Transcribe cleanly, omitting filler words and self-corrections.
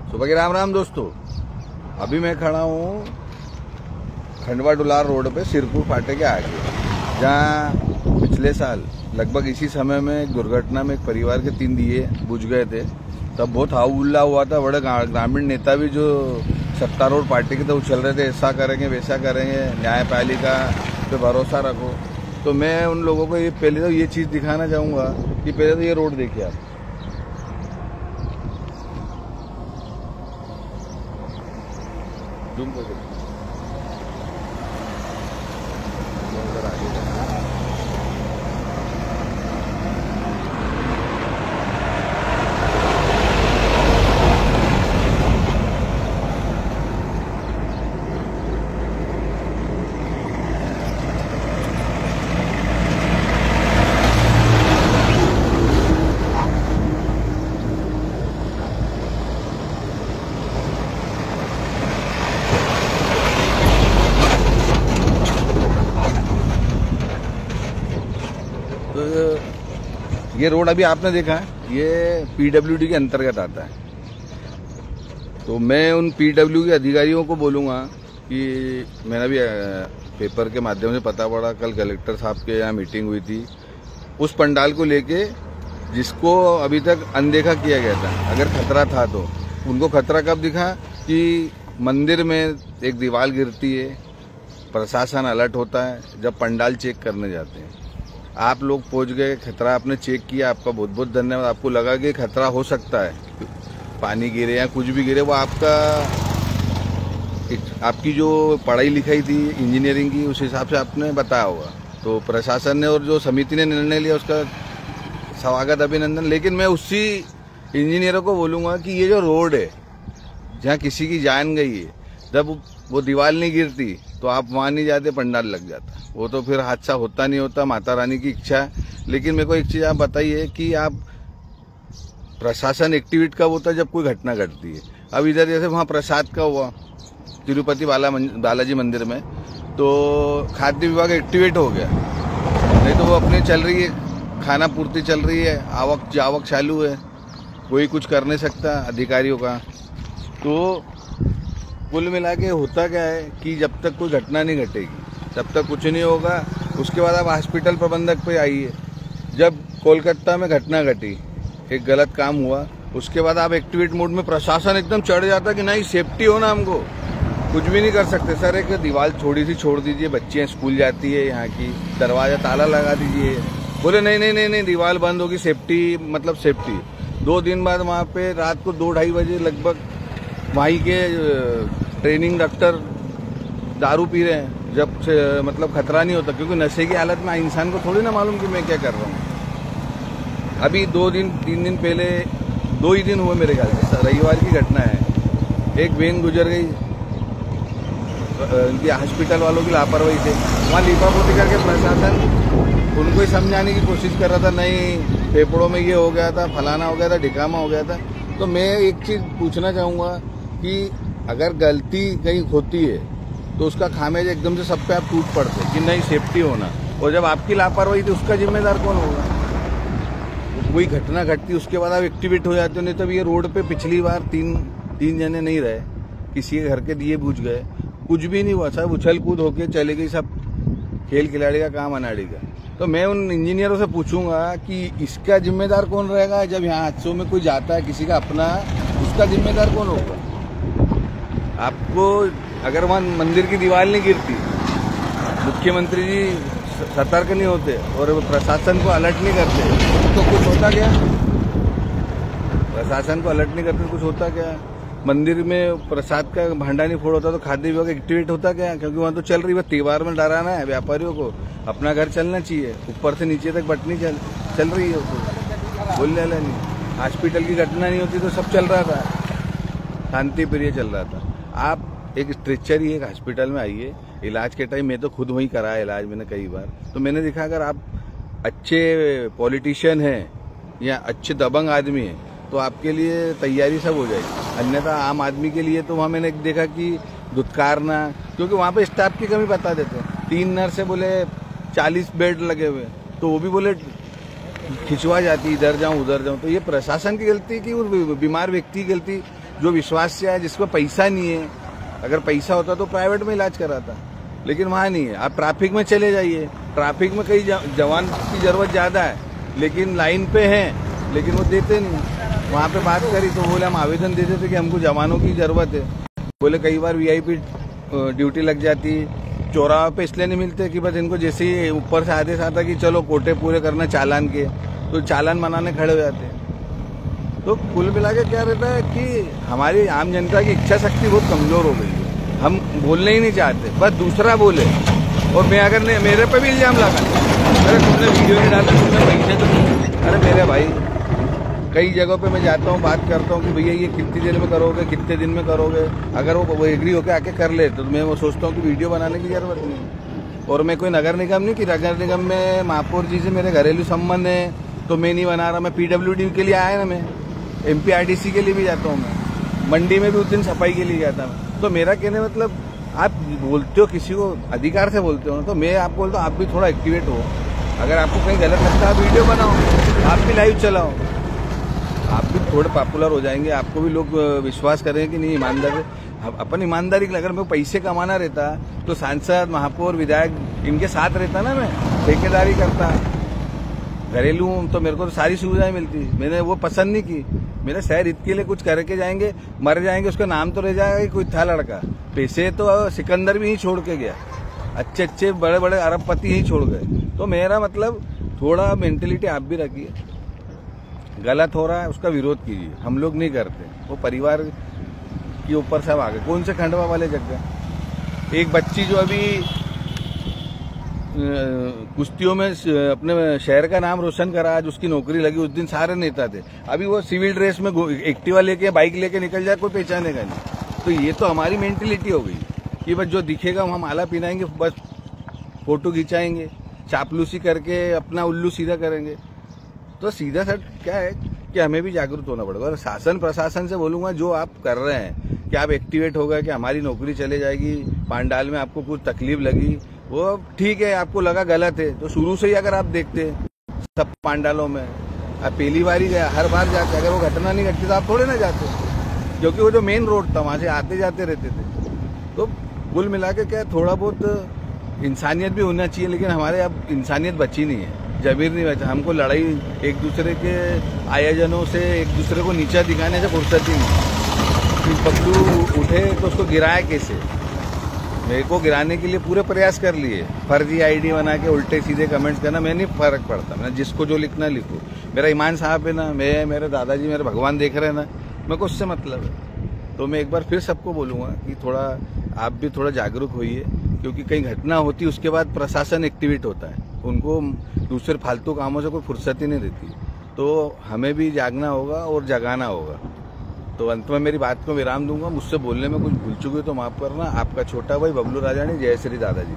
सुबह के राम राम दोस्तों। अभी मैं खड़ा हूँ खंडवा डुलार रोड पे सिरपुर फाटे के आगे, जहाँ पिछले साल लगभग इसी समय में एक दुर्घटना में एक परिवार के 3 दिए बुझ गए थे। तब बहुत हाउल्ला हुआ था। बड़े ग्रामीण नेता भी जो सत्तारूढ़ पार्टी के थे उछल रहे थे, ऐसा करेंगे वैसा करेंगे, न्यायपालिका पे भरोसा रखो। तो मैं उन लोगों को ये पहले तो ये चीज़ दिखाना चाहूँगा कि पहले तो ये रोड देखिए आप। जूम करके तो ये रोड अभी आपने देखा है, ये पीडब्ल्यूडी के अंतर्गत आता है। तो मैं उन पीडब्ल्यू के अधिकारियों को बोलूँगा कि मैंने भी पेपर के माध्यम से पता पड़ा, कल कलेक्टर साहब के यहाँ मीटिंग हुई थी उस पंडाल को लेके जिसको अभी तक अनदेखा किया गया था। अगर खतरा था तो उनको खतरा कब दिखा कि मंदिर में एक दीवार गिरती है, प्रशासन अलर्ट होता है जब पंडाल चेक करने जाते हैं। आप लोग पहुंच गए, खतरा आपने चेक किया, आपका बहुत बहुत धन्यवाद। आपको लगा कि खतरा हो सकता है, पानी गिरे या कुछ भी गिरे, वो आपकी जो पढ़ाई लिखाई थी इंजीनियरिंग की उस हिसाब से आपने बताया होगा। तो प्रशासन ने और जो समिति ने निर्णय लिया उसका स्वागत, अभिनंदन। लेकिन मैं उसी इंजीनियरों को बोलूँगा कि ये जो रोड है जहाँ किसी की जान गई है, जब वो दीवार नहीं गिरती तो आप वहाँ नहीं जाते, पंडाल लग जाता। वो तो फिर हादसा होता नहीं होता, माता रानी की इच्छा है। लेकिन मेरे को एक चीज़ आप बताइए कि आप प्रशासन एक्टिवेट कब होता है? जब कोई घटना घटती है। अब इधर जैसे वहाँ प्रसाद का हुआ तिरुपति बालाजी मंदिर में, तो खाद्य विभाग एक्टिवेट हो गया, नहीं तो वो अपनी चल रही है, खाना पूर्ति चल रही है, आवक जावक चालू है, कोई कुछ कर नहीं सकता अधिकारियों का। तो कुल मिला के होता क्या है कि जब तक कोई घटना नहीं घटेगी तब तक कुछ नहीं होगा। उसके बाद आप हॉस्पिटल प्रबंधक पे आइए। जब कोलकाता में घटना घटी, एक गलत काम हुआ, उसके बाद आप एक्टिवेट मोड में प्रशासन एकदम चढ़ जाता कि नहीं सेफ्टी हो ना, हमको कुछ भी नहीं कर सकते। सर एक दीवार थोड़ी सी छोड़ दीजिए, बच्चियाँ स्कूल जाती है यहाँ की, दरवाजा ताला लगा दीजिए। बोले नहीं नहीं नहीं नहीं दीवार बंद होगी, सेफ्टी मतलब सेफ्टी। 2 दिन बाद वहाँ पे रात को 2-2:30 बजे लगभग वहीं के ट्रेनिंग डॉक्टर दारू पी रहे हैं, जब से मतलब खतरा नहीं होता, क्योंकि नशे की हालत में इंसान को थोड़ी ना मालूम कि मैं क्या कर रहा हूँ। अभी 2-3 दिन पहले, 2 ही दिन हुए मेरे ख्याल से, रविवार की घटना है। एक वेन गुजर गई, उनकी हॉस्पिटल वालों की लापरवाही से वहाँ लीपापोती करके प्रशासन उनको ही समझाने की कोशिश कर रहा था, नहीं फेफड़ों में ये हो गया था, फलाना हो गया था, ढिकामा हो गया था। तो मैं एक चीज़ पूछना चाहूँगा कि अगर गलती कहीं होती है तो उसका खामियाजा एकदम से सब पे आप टूट पड़ते कि नहीं सेफ्टी होना, और जब आपकी लापरवाही थी उसका जिम्मेदार कौन होगा? कोई घटना घटती उसके बाद आप एक्टिवेट हो जाते हो। नहीं तो ये रोड पे पिछली बार 3 जने नहीं रहे, किसी के घर के दिए बुझ गए, कुछ भी नहीं हुआ, सब उछल कूद होके चले गई, सब खेल खिलाड़ी का काम अनाड़ी का। तो मैं उन इंजीनियरों से पूछूंगा कि इसका जिम्मेदार कौन रहेगा? जब यहाँ हादसों में कोई जाता है किसी का अपना, उसका जिम्मेदार कौन होगा? आपको अगर वहाँ मंदिर की दीवार नहीं गिरती, मुख्यमंत्री जी सतर्क नहीं होते और प्रशासन को अलर्ट नहीं करते तो कुछ होता क्या? प्रशासन को अलर्ट नहीं करते तो कुछ होता क्या? मंदिर में प्रसाद का भांडा नहीं फोड़ होता तो खाद्य विभाग एक्टिवेट होता क्या? क्योंकि वहाँ तो चल रही है, त्योहार में डराना है व्यापारियों को, अपना घर चलना चाहिए, ऊपर से नीचे तक बटनी चल रही है, बोलने वाला नहीं। हॉस्पिटल की घटना नहीं होती तो सब चल रहा था, शांति प्रिय चल रहा था। आप एक स्ट्रेचर ही एक हॉस्पिटल में आइए, इलाज के टाइम मैं तो खुद वहीं कराया इलाज मैंने कई बार। तो मैंने देखा अगर आप अच्छे पॉलिटिशियन हैं या अच्छे दबंग आदमी हैं तो आपके लिए तैयारी सब हो जाएगी। अन्यथा आम आदमी के लिए तो वहाँ मैंने देखा कि दुत्कारना, क्योंकि वहाँ पे स्टाफ की कमी बता देते हैं। 3 नर्स बोले 40 बेड लगे हुए, तो वो भी बोले खिंचवा जाती, इधर जाऊं उधर जाऊं। तो ये प्रशासन की गलती कि उस बीमार व्यक्ति की गलती? जो विश्वास्य है, जिसको पैसा नहीं है, अगर पैसा होता तो प्राइवेट में इलाज कराता, लेकिन वहाँ नहीं है। आप ट्रैफिक में चले जाइए, ट्रैफिक में कई जवान की जरूरत ज़्यादा है, लेकिन लाइन पे हैं, लेकिन वो देते नहीं। वहाँ पे बात करी तो बोले हम आवेदन देते थे कि हमको जवानों की ज़रूरत है। बोले कई बार वीआईपी ड्यूटी लग जाती, चौराहे पे इसलिए नहीं मिलते कि बस इनको जैसे ही ऊपर से आदेश आता कि चलो कोटे पूरे करना चालान के, तो चालान बनाने खड़े हो जाते। तो कुल मिला के क्या रहता है कि हमारी आम जनता की इच्छा शक्ति बहुत कमजोर हो गई है। हम बोलने ही नहीं चाहते, बस दूसरा बोले। और मैं अगर नहीं, मेरे पे भी इल्जाम लगा, अरे तुमने वीडियो नहीं डाला, तुमने पैसे तो, अरे मेरे भाई कई जगहों पे मैं जाता हूँ, बात करता हूँ कि भैया ये कितनी देर में करोगे, कितने दिन में करोगे। अगर वो एग्री होकर आके कर ले तो मैं वो सोचता हूँ कि वीडियो बनाने की जरूरत नहीं। और मैं कोई नगर निगम नहीं कि नगर निगम में महापौर जी से मेरे घरेलू संबंध है तो मैं नहीं बना रहा। मैं PWD के लिए आया ना, मैं MPRDC के लिए भी जाता हूँ, मैं मंडी में भी उस दिन सफाई के लिए जाता हूँ। तो मेरा कहने मतलब आप बोलते हो किसी को अधिकार से बोलते हो ना, तो मैं आपको बोलता हूँ आप भी थोड़ा एक्टिवेट हो। अगर आपको कहीं गलत लगता है वीडियो बनाओ, आप भी लाइव चलाओ, आप भी थोड़े पॉपुलर हो जाएंगे। आपको भी लोग विश्वास करेंगे कि नहीं ईमानदार है। अपन ईमानदारी, अगर मेरे को पैसे कमाना रहता तो सांसद, महापौर, विधायक इनके साथ रहता ना, मैं ठेकेदारी करता। घरेलू तो मेरे को तो सारी सुविधाएं मिलती, मैंने वो पसंद नहीं की। मेरे शहर हित के लिए कुछ करके जाएंगे, मर जाएंगे, उसका नाम तो रह जाएगा कि कोई था लड़का। पैसे तो सिकंदर भी ही छोड़ के गया, अच्छे अच्छे बड़े बड़े अरबपति ही छोड़ गए। तो मेरा मतलब थोड़ा मेंटेलिटी आप भी रखिए, गलत हो रहा है उसका विरोध कीजिए। हम लोग नहीं करते, वो परिवार के ऊपर सब आ गए। कौन से खंडवा वाले जगह एक बच्ची जो अभी कुश्तियों में अपने शहर का नाम रोशन करा, आज उसकी नौकरी लगी, उस दिन सारे नेता थे। अभी वो सिविल ड्रेस में एक्टिवा लेके, बाइक लेके निकल जाए, कोई पहचानेगा नहीं। तो ये तो हमारी मेंटेलिटी हो गई कि बस जो दिखेगा हम आला पिनाएंगे, बस फोटो खिंचाएंगे, चापलूसी करके अपना उल्लू सीधा करेंगे। तो सीधा सर क्या है कि हमें भी जागरूक होना पड़ेगा। और शासन प्रशासन से बोलूंगा, जो आप कर रहे हैं कि आप एक्टिवेट हो गए कि हमारी नौकरी चले जाएगी, पांडाल में आपको कुछ तकलीफ लगी, वो ठीक है, आपको लगा गलत है, तो शुरू से ही अगर आप देखते सब पांडालों में, आप पहली बार ही गया, हर बार जाते, अगर वो घटना नहीं घटती तो आप थोड़े ना जाते, क्योंकि वो जो मेन रोड था वहां से आते जाते रहते थे। तो कुल मिला के क्या, थोड़ा बहुत इंसानियत भी होना चाहिए, लेकिन हमारे अब इंसानियत बची नहीं है, जमीर नहीं बचा। हमको लड़ाई एक दूसरे के आयोजनों से, एक दूसरे को नीचा दिखाने से फुर्सत ही नहीं। पप्पू उठे तो उसको गिराया कैसे, मेरे को गिराने के लिए पूरे प्रयास कर लिए, फर्जी आईडी बना के उल्टे सीधे कमेंट्स करना, मैं नहीं फर्क पड़ता, मैं जिसको जो लिखना लिखूं। मेरा ईमान साहब है ना, मैं, मेरे दादाजी, मेरे भगवान देख रहे हैं ना, मेरे को उससे मतलब है। तो मैं एक बार फिर सबको बोलूंगा कि थोड़ा आप भी थोड़ा जागरूक होइए, क्योंकि कहीं घटना होती उसके बाद प्रशासन एक्टिवेट होता है, उनको दूसरे फालतू कामों से कोई फुर्सत ही नहीं रहती। तो हमें भी जागना होगा और जगाना होगा। तो अंत में मेरी बात को विराम दूंगा। मुझसे बोलने में कुछ भूल चुके तो माफ करना। आपका छोटा भाई बबलू राजानी, जय श्री दादाजी।